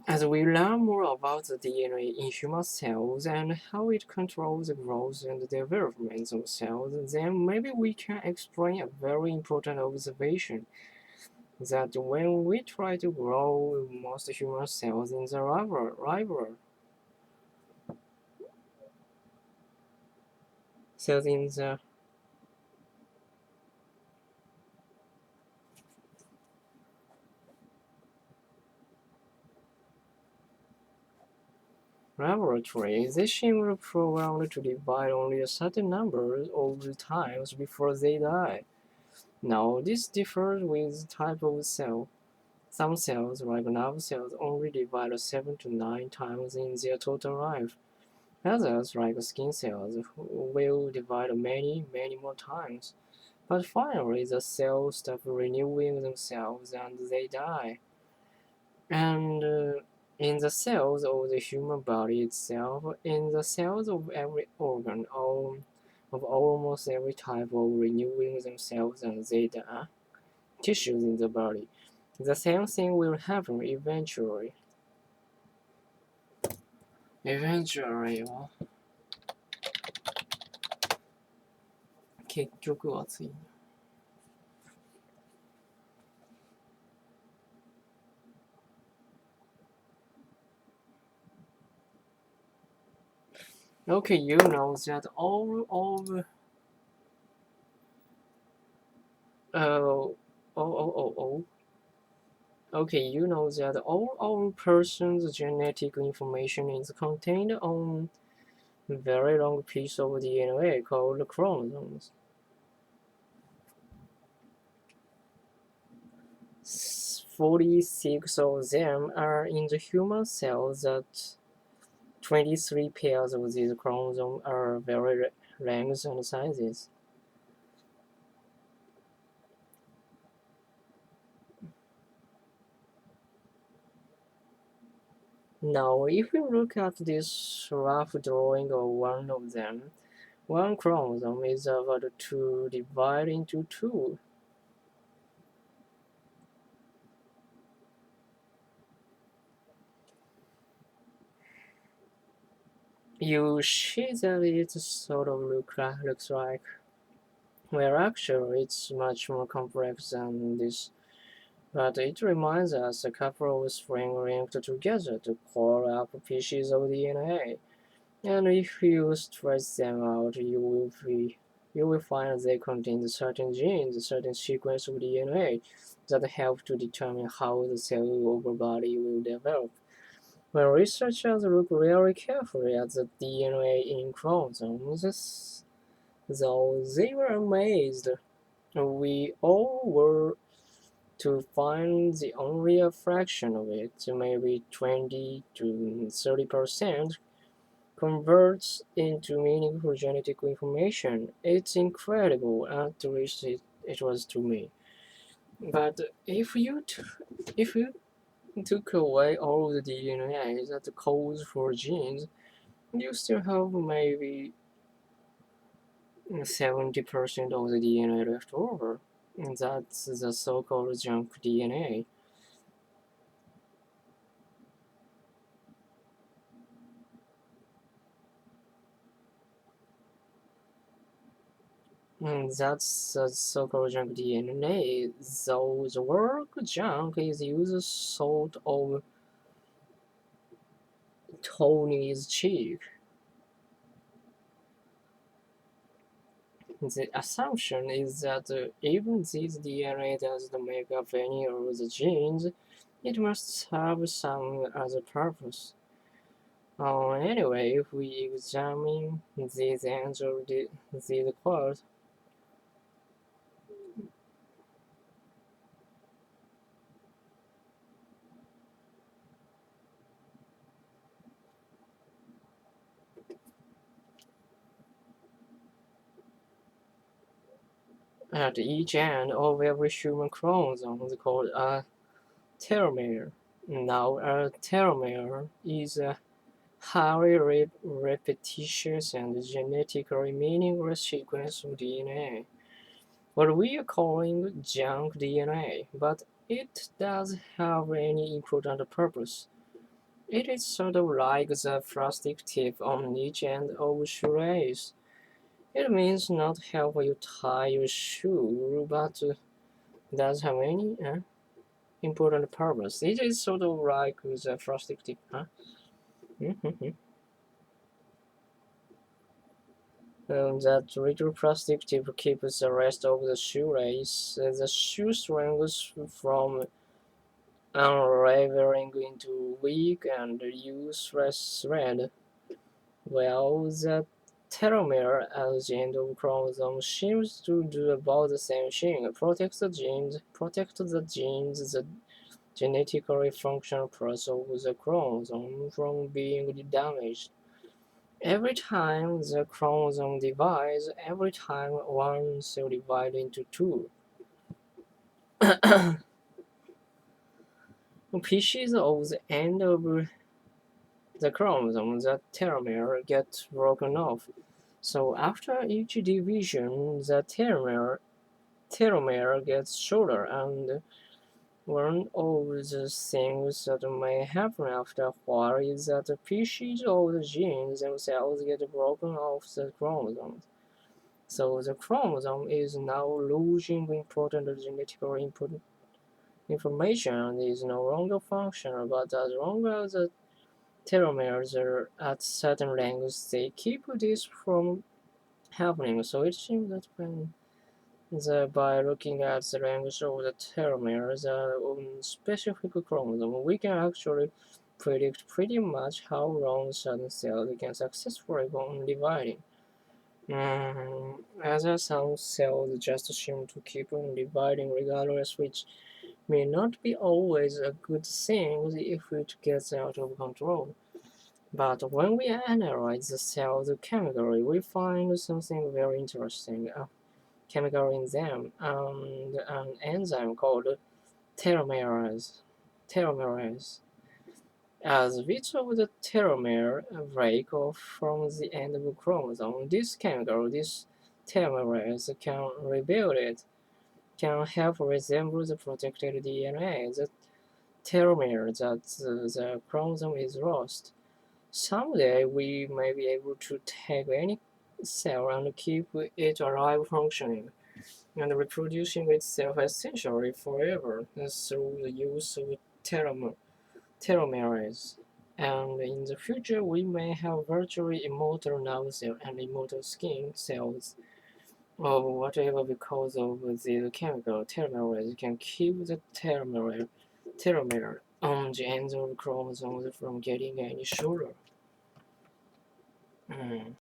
As we learn more about the DNA in human cells and how it controls the growth and development of cells, then maybe we can explain a very important observation that when we try to grow most human cells in the liver cells in the laboratory, they seem programmed to divide only a certain number of times before they die. Now, this differs with type of cell. Some cells, like nerve cells, only divide 7 to 9 times in their total life. Others, like skin cells, will divide many, many more times. But finally, the cells stop renewing themselves and they die. And in the cells of the human body itself, in the cells of every organ, of almost every type of renewing themselves and they die, tissues in the body, the same thing will happen eventually. Eventually, 結局はついに Okay, you know that all of oh oh oh oh okay, you know that all our person's genetic information is contained on a very long piece of DNA called chromosomes. 46 of them are in the human cells. That 23 pairs of these chromosomes are very lengths and sizes. Now, if we look at this rough drawing of one of them, one chromosome is about to divide into two. You see that it sort of looks like, well, actually, it's much more complex than this. But it reminds us a couple of strings linked together to call up pieces of DNA. And if you stretch them out, you will find they contain certain genes, certain sequence of DNA that help to determine how the cell of a body will develop. When researchers look very carefully at the DNA in chromosomes, though they were amazed, we all were to find the only a fraction of it, maybe 20 to 30%, converts into meaningful genetic information. It's incredible, at least it was to me. But if you took away all the DNA that codes for genes, you still have maybe 70% of the DNA left over. And that's the so-called junk DNA. That's the so-called junk DNA. Though the word junk is used sort of Tony's cheek. The assumption is that even this DNA doesn't make up any of the genes, it must have some other purpose. Anyway, if we examine these ends of these quotes, at each end of every human chromosome is called a telomere. Now, a telomere is a highly repetitious and genetically meaningless sequence of DNA, what we are calling junk DNA, but it does have any important purpose. It is sort of like the plastic tip on each end of shoelace. It means not help you tie your shoe, but does have any important purpose. It is sort of like the plastic tip, huh? That little plastic tip keeps the rest of the shoelace, the shoe strings from unraveling into weak and useless thread. Well, the telomere at the end of chromosome seems to do about the same thing. Protect the genes, the genetically functional parts of the chromosome from being damaged. Every time the chromosome divides, every time one cell divides into two, pieces of the end of the chromosome, the telomere, get broken off. So after each division, the telomere gets shorter, and one of the things that may happen after a while is that the pieces of the genes themselves get broken off the chromosomes. So the chromosome is now losing important genetically input information and is no longer functional, but as long as the telomeres are at certain lengths, they keep this from happening. So it seems that by looking at the length of the telomeres on specific chromosome, we can actually predict pretty much how long certain cells can successfully go on dividing. Other some cells just seem to keep on dividing regardless, which may not be always a good thing if it gets out of control. But when we analyze the cells chemically, we find something very interesting. A chemical in them, and an enzyme called telomerase. Telomerase. As bits of the telomere break off from the end of a chromosome, this chemical, this telomerase, can rebuild it, can help resemble the protected DNA, the telomere that the chromosome is lost. Someday we may be able to take any cell and keep it alive functioning and reproducing itself essentially forever through the use of telomerase. And in the future, we may have virtually immortal nerve cells and immortal skin cells or whatever because of the chemical telomerase can keep the telomere on the ends of chromosomes from getting any shorter.